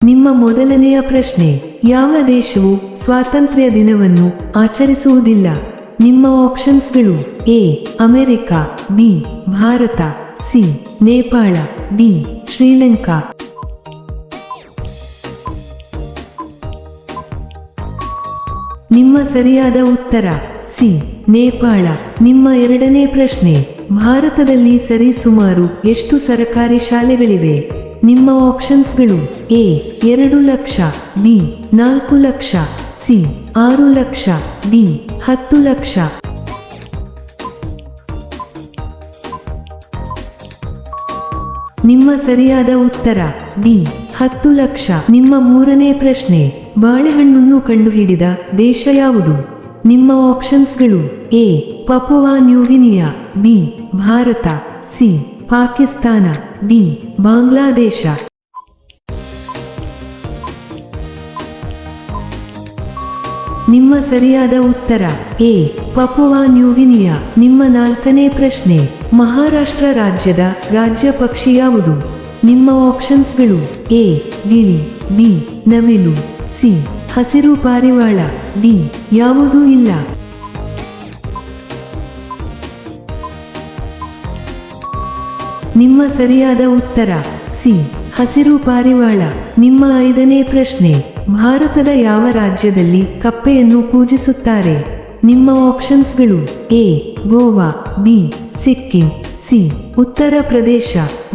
ನಿಮ್ಮ ಮೊದಲನೆಯ ಪ್ರಶ್ನೆ, ಯಾವ ದೇಶವು ಸ್ವಾತಂತ್ರ್ಯ ದಿನವನ್ನು ಆಚರಿಸುವುದಿಲ್ಲ? ನಿಮ್ಮ ಆಪ್ಷನ್ಸ್ಗಳು: A America, B Bharat, C Nepal, D Sri Lanka. ನಿಮ್ಮ ಸರಿಯಾದ ಉತ್ತರ ಸಿ ನೇಪಾಳ. ನಿಮ್ಮ ಎರಡನೇ ಪ್ರಶ್ನೆ, ಭಾರತದಲ್ಲಿ ಸರಿಸುಮಾರು ಎಷ್ಟು ಸರಕಾರಿ ಶಾಲೆಗಳಿವೆ? ನಿಮ್ಮ ಆಪ್ಷನ್ಸ್ಗಳು: A 2 lakh, B 4 lakh, C 6 lakh, D 10 lakh. ನಿಮ್ಮ ಸರಿಯಾದ ಉತ್ತರ ಡಿ 10 ಲಕ್ಷ. ನಿಮ್ಮ ಮೂರನೇ ಪ್ರಶ್ನೆ, ಬಾಳೆಹಣ್ಣನ್ನು ಕಂಡುಹಿಡಿದ ದೇಶ ಯಾವುದು? ನಿಮ್ಮ ಆಪ್ಷನ್ಸ್ಗಳು: A Papua New Guinea, B Bharat, C Pakistan, D Bangladesh. ನಿಮ್ಮ ಸರಿಯಾದ ಉತ್ತರ ಎ ಪಪುವಾ ನ್ಯೂಗಿನಿಯಾ. ನಿಮ್ಮ ನಾಲ್ಕನೇ ಪ್ರಶ್ನೆ, ಮಹಾರಾಷ್ಟ್ರ ರಾಜ್ಯದ ರಾಜ್ಯ ಪಕ್ಷಿ ಯಾವುದು? ನಿಮ್ಮ ಆಪ್ಷನ್ಸ್ಗಳು: ಎ ಗಿಳಿ, ಬಿ ನವಿಲು, ಸಿ ಹಸಿರು ಪಾರಿವಾಳ, ಡಿ ಯಾವುದೂ ಇಲ್ಲ. ನಿಮ್ಮ ಸರಿಯಾದ ಉತ್ತರ ಸಿ ಹಸಿರು ಪಾರಿವಾಳ. ನಿಮ್ಮ ಐದನೇ ಪ್ರಶ್ನೆ, ಭಾರತದ ಯಾವ ರಾಜ್ಯದಲ್ಲಿ ಕಪ್ಪೆಯನ್ನು ಪೂಜಿಸುತ್ತಾರೆ? ನಿಮ್ಮ ಆಪ್ಷನ್ಸ್ಗಳು: A Goa, B Sikkim, C Uttar Pradesh,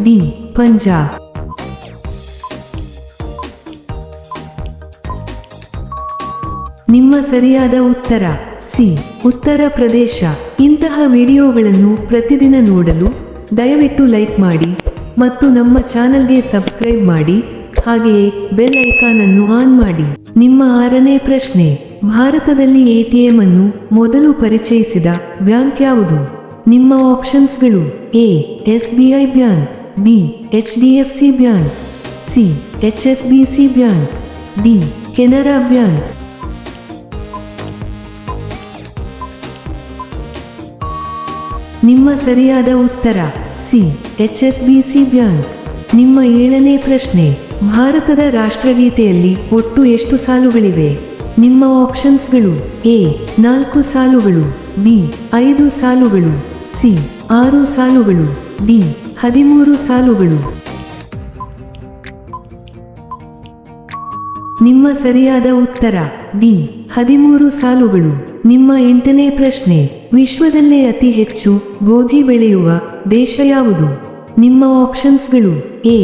D Punjab. ನಿಮ್ಮ ಸರಿಯಾದ ಉತ್ತರ ಸಿ ಉತ್ತರ ಪ್ರದೇಶ. ಇಂತಹ ವಿಡಿಯೋಗಳನ್ನು ಪ್ರತಿದಿನ ನೋಡಲು ದಯವಿಟ್ಟು ಲೈಕ್ ಮಾಡಿ ಮತ್ತು ನಮ್ಮ ಚಾನೆಲ್ಗೆ ಸಬ್ಸ್ಕ್ರೈಬ್ ಮಾಡಿ, ಹಾಗೆಯೇ ಬೆಲ್ ಐಕಾನ್ ಅನ್ನು ಆನ್ ಮಾಡಿ. ನಿಮ್ಮ ಆರನೇ ಪ್ರಶ್ನೆ, ಭಾರತದಲ್ಲಿ ಎಟಿಎಂ ಅನ್ನು ಮೊದಲು ಪರಿಚಯಿಸಿದ ಬ್ಯಾಂಕ್ ಯಾವುದು? ನಿಮ್ಮ ಆಪ್ಷನ್ಸ್ಗಳು: A SBI bank, B HDFC bank, C HSBC bank, D Canara bank. ನಿಮ್ಮ ಸರಿಯಾದ ಉತ್ತರ ಸಿ HSBC ಬ್ಯಾಂಕ್. ನಿಮ್ಮ ಏಳನೇ ಪ್ರಶ್ನೆ, ಭಾರತದ ರಾಷ್ಟ್ರಗೀತೆಯಲ್ಲಿ ಒಟ್ಟು ಎಷ್ಟು ಸಾಲುಗಳಿವೆ? ನಿಮ್ಮ ಆಪ್ಷನ್ಸ್ಗಳು: ಎ 4 ಸಾಲುಗಳು, ಬಿ 5 ಸಾಲುಗಳು, ಸಿ 6 ಸಾಲುಗಳು, ಡಿ 13 ಸಾಲುಗಳು. ನಿಮ್ಮ ಸರಿಯಾದ ಉತ್ತರ ಡಿ 13 ಸಾಲುಗಳು. ನಿಮ್ಮ ಎಂಟನೇ ಪ್ರಶ್ನೆ, ವಿಶ್ವದಲ್ಲೇ ಅತಿ ಹೆಚ್ಚು ಗೋಧಿ ಬೆಳೆಯುವ ದೇಶ ಯಾವುದು? ನಿಮ್ಮ ಆಪ್ಷನ್ಸ್ಗಳು: A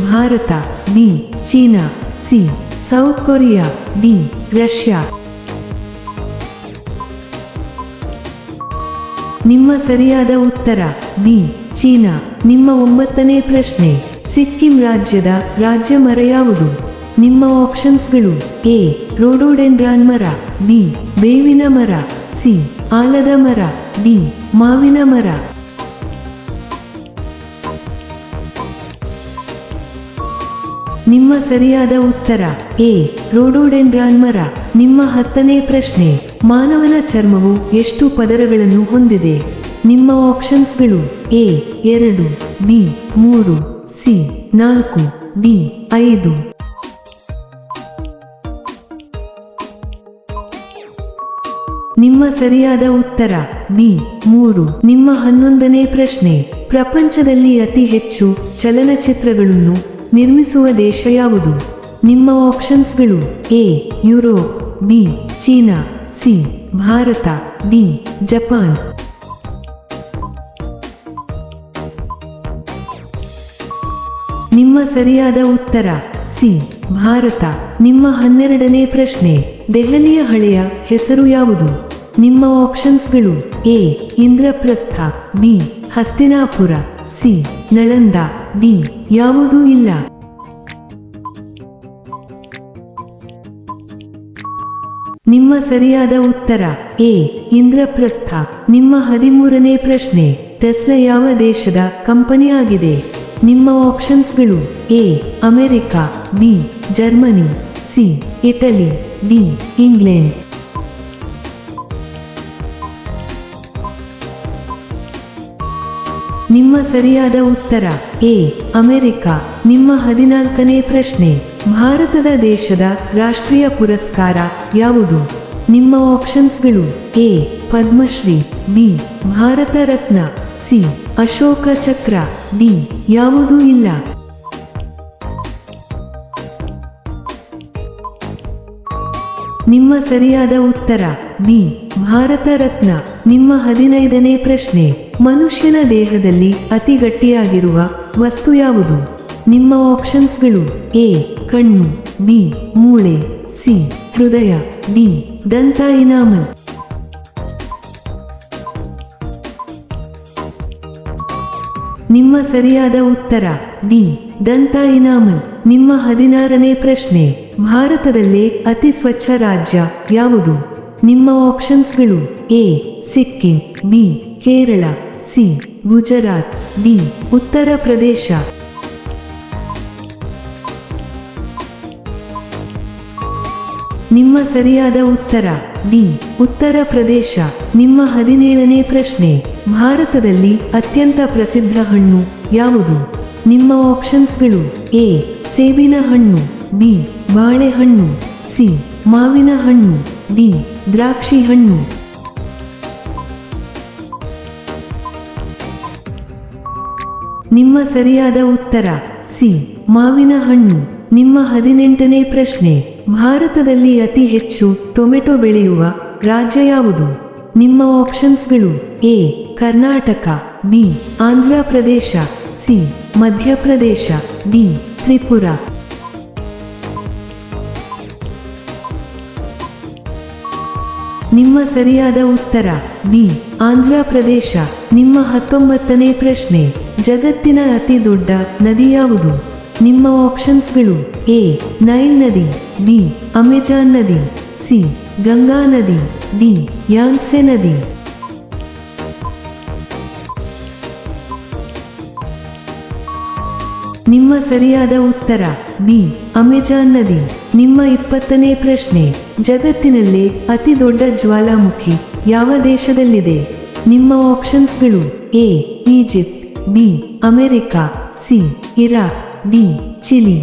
Bharat, B China, C South Korea, D Russia. ನಿಮ್ಮ ಸರಿಯಾದ ಉತ್ತರ ಬಿ ಚೀನಾ. ನಿಮ್ಮ ಒಂಬತ್ತನೇ ಪ್ರಶ್ನೆ, ಸಿಕ್ಕಿಂ ರಾಜ್ಯದ ರಾಜ್ಯ ಮರ ಯಾವುದು? ನಿಮ್ಮ ಆಪ್ಷನ್ಸ್ಗಳು: ಎ ರೋಡೋಡೆಂಡ್ರಾನ್ ಮರ, ಬಿ ಬೇವಿನ ಮರ, ಸಿ ಆಲದ ಮರ, ಡಿ ಮಾವಿನ ಮರ. ನಿಮ್ಮ ಸರಿಯಾದ ಉತ್ತರ ಎ ರೋಡೋಡೆಂಡ್ರಾನ್ ಮರ. ನಿಮ್ಮ 10ನೇ ಪ್ರಶ್ನೆ, ಮಾನವನ ಚರ್ಮವು ಎಷ್ಟು ಪದರಗಳನ್ನು ಹೊಂದಿದೆ? ನಿಮ್ಮ ಆಪ್ಷನ್ಸ್ಗಳು: ಎ 2, ಬಿ 3, ಸಿ 4, ಡಿ 5. ನಿಮ್ಮ ಸರಿಯಾದ ಉತ್ತರ ಬಿ 3. ನಿಮ್ಮ 11ನೇ ಪ್ರಶ್ನೆ, ಪ್ರಪಂಚದಲ್ಲಿ ಅತಿ ಹೆಚ್ಚು ಚಲನಚಿತ್ರಗಳನ್ನು ನಿರ್ಮಿಸುವ ದೇಶ ಯಾವುದು? ನಿಮ್ಮ ಆಪ್ಷನ್ಸ್ಗಳು: A Europe, B China, C Bharat, D Japan. ನಿಮ್ಮ ಸರಿಯಾದ ಉತ್ತರ ಸಿ ಭಾರತ. ನಿಮ್ಮ 12ನೇ ಪ್ರಶ್ನೆ, ದೆಹಲಿಯ ಹಳೆಯ ಹೆಸರು ಯಾವುದು? ನಿಮ್ಮ ಆಪ್ಷನ್ಸ್ಗಳು: A Indraprastha, B Hastinapur, C Nalanda, D ಯಾವುದೂ ಇಲ್ಲ. ನಿಮ್ಮ ಸರಿಯಾದ ಉತ್ತರ ಎ ಇಂದ್ರಪ್ರಸ್ಥ. ನಿಮ್ಮ 13ನೇ ಪ್ರಶ್ನೆ, ಟೆಸ್ಲಾ ಯಾವ ದೇಶದ ಕಂಪನಿ ಆಗಿದೆ? ನಿಮ್ಮ ಆಪ್ಷನ್ಸ್ಗಳು: A America, B Germany, C Italy, D England. ನಿಮ್ಮ ಸರಿಯಾದ ಉತ್ತರ ಎ ಅಮೆರಿಕ. ನಿಮ್ಮ 14ನೇ ಪ್ರಶ್ನೆ, ಭಾರತದ ದೇಶದ ರಾಷ್ಟ್ರೀಯ ಪುರಸ್ಕಾರ ಯಾವುದು? ನಿಮ್ಮ ಆಪ್ಷನ್ಸ್ಗಳು: A Padma Shri, B Bharat Ratna, C Ashoka Chakra, D ಯಾವುದೂ ಇಲ್ಲ. ನಿಮ್ಮ ಸರಿಯಾದ ಉತ್ತರ ಬಿ ಭಾರತ ರತ್ನ. ನಿಮ್ಮ 15ನೇ ಪ್ರಶ್ನೆ: ಮನುಷ್ಯನ ದೇಹದಲ್ಲಿ ಅತಿ ಗಟ್ಟಿಯಾಗಿರುವ ವಸ್ತು ಯಾವುದು? ನಿಮ್ಮ ಆಪ್ಷನ್ಸ್ಗಳು: ಎ ಕಣ್ಣು, ಬಿ ಮೂಳೆ, ಸಿ ಹೃದಯ, ಡಿ ದಂತ ಇನಾಮಲ್. ನಿಮ್ಮ ಸರಿಯಾದ ಉತ್ತರ ಡಿ ದಂತ ಇನಾಮಲ್. ನಿಮ್ಮ 16ನೇ ಪ್ರಶ್ನೆ: ಭಾರತದಲ್ಲೇ ಅತಿ ಸ್ವಚ್ಛ ರಾಜ್ಯ ಯಾವುದು? ನಿಮ್ಮ ಆಪ್ಷನ್ಸ್ಗಳು: A Sikkim, B Kerala, C Gujarat, D Uttar Pradesh. ನಿಮ್ಮ ಸರಿಯಾದ ಉತ್ತರ ಡಿ ಉತ್ತರ ಪ್ರದೇಶ. ನಿಮ್ಮ 17ನೇ ಪ್ರಶ್ನೆ: ಭಾರತದಲ್ಲಿ ಅತ್ಯಂತ ಪ್ರಸಿದ್ಧ ಹಣ್ಣು ಯಾವುದು? ನಿಮ್ಮ ಆಪ್ಷನ್ಸ್ಗಳು: ಎ ಸೇಬಿನ ಹಣ್ಣು, ಬಿ ಬಾಳೆಹಣ್ಣು, ಸಿ ಮಾವಿನ ಹಣ್ಣು, ಡಿ ದ್ರಾಕ್ಷಿ ಹಣ್ಣು. ನಿಮ್ಮ ಸರಿಯಾದ ಉತ್ತರ ಸಿ ಮಾವಿನ ಹಣ್ಣು. ನಿಮ್ಮ 18ನೇ ಪ್ರಶ್ನೆ: ಭಾರತದಲ್ಲಿ ಅತಿ ಹೆಚ್ಚು ಟೊಮೆಟೊ ಬೆಳೆಯುವ ರಾಜ್ಯ ಯಾವುದು? ನಿಮ್ಮ ಆಪ್ಷನ್ಸ್ಗಳು: A Karnataka, B Andhra Pradesh, C Madhya Pradesh, D Tripura. ನಿಮ್ಮ ಸರಿಯಾದ ಉತ್ತರ ಬಿ ಆಂಧ್ರ ಪ್ರದೇಶ. ನಿಮ್ಮ 19ನೇ ಪ್ರಶ್ನೆ: ಜಗತ್ತಿನ ಅತಿ ದೊಡ್ಡ ನದಿ ಯಾವುದು? ನಿಮ್ಮ ಆಪ್ಷನ್ಸ್ಗಳು: ಎ ನೈಲ್ ನದಿ, ಬಿ ಅಮೆಜಾನ್ ನದಿ, ಸಿ ಗಂಗಾ ನದಿ, ಡಿ ಯಾಂಗ್ಸೆ ನದಿ. ನಿಮ್ಮ ಸರಿಯಾದ ಉತ್ತರ ಬಿ ಅಮೆಜಾನ್ ನದಿ. ನಿಮ್ಮ 20ನೇ ಪ್ರಶ್ನೆ: ಜಗತ್ತಿನಲ್ಲೇ ಅತಿ ದೊಡ್ಡ ಜ್ವಾಲಾಮುಖಿ ಯಾವ ದೇಶದಲ್ಲಿದೆ? ನಿಮ್ಮ ಆಪ್ಷನ್ಸ್ಗಳು: A Egypt, B America, C Iraq, D Chile.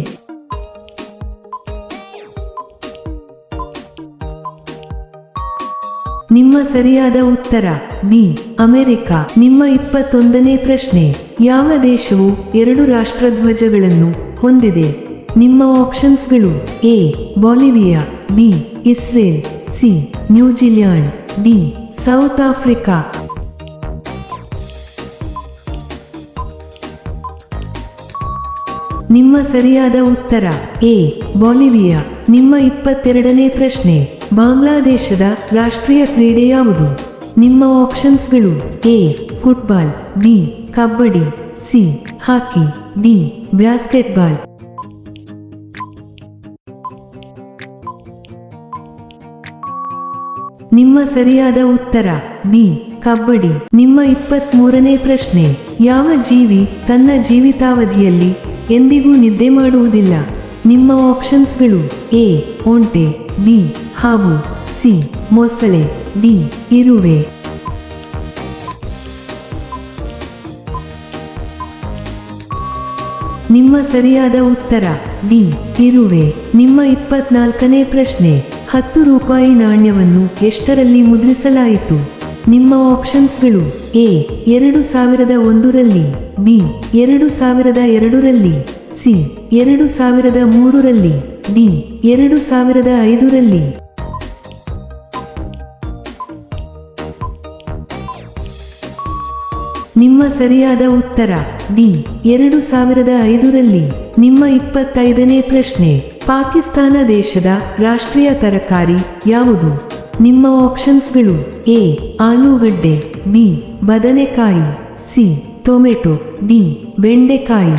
ನಿಮ್ಮ ಸರಿಯಾದ ಉತ್ತರ ಬಿ ಅಮೆರಿಕ. ನಿಮ್ಮ 21ನೇ ಪ್ರಶ್ನೆ: ಯಾವ ದೇಶವು 2 ರಾಷ್ಟ್ರಧ್ವಜಗಳನ್ನು ಹೊಂದಿದೆ? ನಿಮ್ಮ ಆಪ್ಷನ್ಸ್ಗಳು: A Bolivia, B Israel, C New Zealand, D South Africa. ನಿಮ್ಮ ಸರಿಯಾದ ಉತ್ತರ ಎ ಬಾಲಿವಿಯಾ. ನಿಮ್ಮ 22ನೇ ಪ್ರಶ್ನೆ: ಬಾಂಗ್ಲಾದೇಶದ ರಾಷ್ಟ್ರೀಯ ಕ್ರೀಡೆ ಯಾವುದು? ನಿಮ್ಮ ಆಪ್ಷನ್ಸ್ಗಳು: A football, B kabaddi, C hockey, D basketball. ನಿಮ್ಮ ಸರಿಯಾದ ಉತ್ತರ ಬಿ ಕಬಡ್ಡಿ. ನಿಮ್ಮ 23ನೇ ಪ್ರಶ್ನೆ: ಯಾವ ಜೀವಿ ತನ್ನ ಜೀವಿತಾವಧಿಯಲ್ಲಿ ಎಂದಿಗೂ ನಿದ್ದೆ ಮಾಡುವುದಿಲ್ಲ? ನಿಮ್ಮ ಆಪ್ಷನ್ಸ್ಗಳು: ಎ ಒಂಟೆ, ಬಿ ಹಾವು, ಸಿ ಮೊಸಳೆ, ಡಿ ಇರುವೆ. ನಿಮ್ಮ ಸರಿಯಾದ ಉತ್ತರ ಡಿ ಇರುವೆ. ನಿಮ್ಮ 24ನೇ ಪ್ರಶ್ನೆ: 10 ರೂಪಾಯಿ ನಾಣ್ಯವನ್ನು ಎಷ್ಟರಲ್ಲಿ ಮುದ್ರಿಸಲಾಯಿತು? ನಿಮ್ಮ ಆಪ್ಷನ್ಸ್ಗಳು: ಎ 2001ರಲ್ಲಿ, ಬಿ 2002ರಲ್ಲಿ, ಸಿ 2003ರಲ್ಲಿ, ಡಿ 2005ರಲ್ಲಿ. ನಿಮ್ಮ ಸರಿಯಾದ ಉತ್ತರ ಡಿ 2005ರಲ್ಲಿ. ನಿಮ್ಮ 25ನೇ ಪ್ರಶ್ನೆ: ಪಾಕಿಸ್ತಾನ ದೇಶದ ರಾಷ್ಟ್ರೀಯ ತರಕಾರಿ ಯಾವುದು? ನಿಮ್ಮ ಆಪ್ಷನ್ಸ್ಗಳು: ಎ ಆಲೂಗಡ್ಡೆ, ಬಿ ಬದನೆಕಾಯಿ, ಸಿ ಟೊಮೆಟೊ, ಡಿ ಬೆಂಡೆಕಾಯಿ.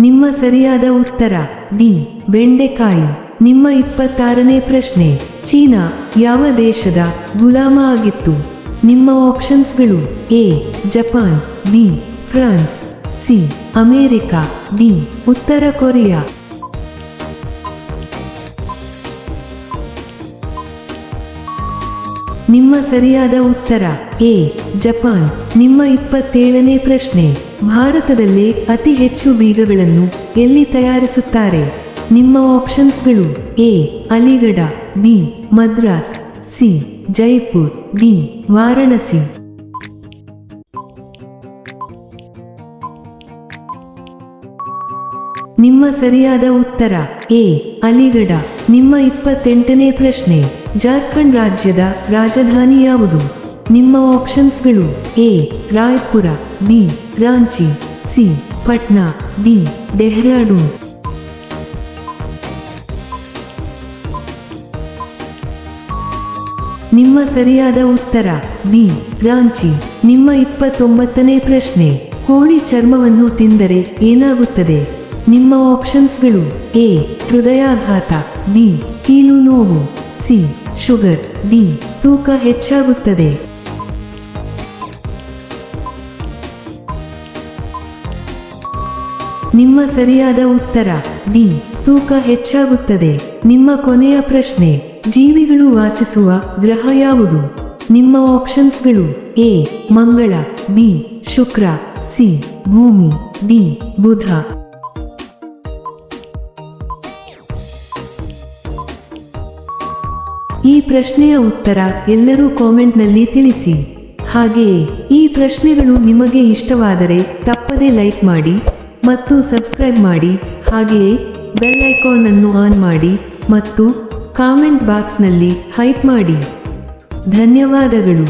ನಿಮ್ಮ ಸರಿಯಾದ ಉತ್ತರ ಡಿ ಬೆಂಡೆಕಾಯಿ. ನಿಮ್ಮ 26ನೇ ಪ್ರಶ್ನೆ: ಚೀನಾ ಯಾವ ದೇಶದ ಗುಲಾಮ ಆಗಿತ್ತು? ನಿಮ್ಮ ಆಪ್ಷನ್ಸ್ಗಳು: A Japan, B France, C America, D ಉತ್ತರ ಕೊರಿಯಾ. ನಿಮ್ಮ ಸರಿಯಾದ ಉತ್ತರ ಎ ಜಪಾನ್. ನಿಮ್ಮ 27ನೇ ಪ್ರಶ್ನೆ, ಭಾರತದಲ್ಲೇ ಅತಿ ಹೆಚ್ಚು ಬೀಗಗಳನ್ನು ಎಲ್ಲಿ ತಯಾರಿಸುತ್ತಾರೆ? ನಿಮ್ಮ ಆಪ್ಷನ್ಸ್ಗಳು A Aligarh, B Madras, C Jaipur, D Varanasi. ನಿಮ್ಮ ಸರಿಯಾದ ಉತ್ತರ ಎ ಅಲಿಗಢ. ನಿಮ್ಮ 28ನೇ ಪ್ರಶ್ನೆ, ಜಾರ್ಖಂಡ್ ರಾಜ್ಯದ ರಾಜಧಾನಿ ಯಾವುದು? ನಿಮ್ಮ ಆಪ್ಷನ್ಸ್ಗಳು A Raipur, B Ranchi, C Patna, D Dehradun. ನಿಮ್ಮ ಸರಿಯಾದ ಉತ್ತರ ಬಿ ರಾಂಚಿ. ನಿಮ್ಮ 29ನೇ ಪ್ರಶ್ನೆ, ಕೋಳಿ ಚರ್ಮವನ್ನು ತಿಂದರೆ ಏನಾಗುತ್ತದೆ? ನಿಮ್ಮ ಆಪ್ಷನ್ಸ್ಗಳು ಎ ಹೃದಯಾಘಾತ, ಬಿ ಕೀಲು ನೋವು, ಸಿ ಶುಗರ್, ಡಿ ತೂಕ ಹೆಚ್ಚಾಗುತ್ತದೆ. ನಿಮ್ಮ ಸರಿಯಾದ ಉತ್ತರ ಡಿ ತೂಕ ಹೆಚ್ಚಾಗುತ್ತದೆ. ನಿಮ್ಮ ಕೊನೆಯ ಪ್ರಶ್ನೆ, ಜೀವಿಗಳು ವಾಸಿಸುವ ಗ್ರಹ ಯಾವುದು? ನಿಮ್ಮ ಆಪ್ಷನ್ಸ್ಗಳು ಎ ಮಂಗಳ, ಬಿ ಶುಕ್ರ, ಸಿ ಭೂಮಿ, ಡಿ ಬುಧ. ಈ ಪ್ರಶ್ನೆಯ ಉತ್ತರ ಎಲ್ಲರೂ ಕಾಮೆಂಟ್ನಲ್ಲಿ ತಿಳಿಸಿ. ಹಾಗೆಯೇ ಈ ಪ್ರಶ್ನೆಗಳು ನಿಮಗೆ ಇಷ್ಟವಾದರೆ ತಪ್ಪದೇ ಲೈಕ್ ಮಾಡಿ ಮತ್ತು ಸಬ್ಸ್ಕ್ರೈಬ್ ಮಾಡಿ. ಹಾಗೆಯೇ ಬೆಲ್ ಐಕಾನ್ ಅನ್ನು ಆನ್ ಮಾಡಿ ಮತ್ತು ಕಾಮೆಂಟ್ ಬಾಕ್ಸ್ನಲ್ಲಿ ಹೈಪ್ ಮಾಡಿ. ಧನ್ಯವಾದಗಳು.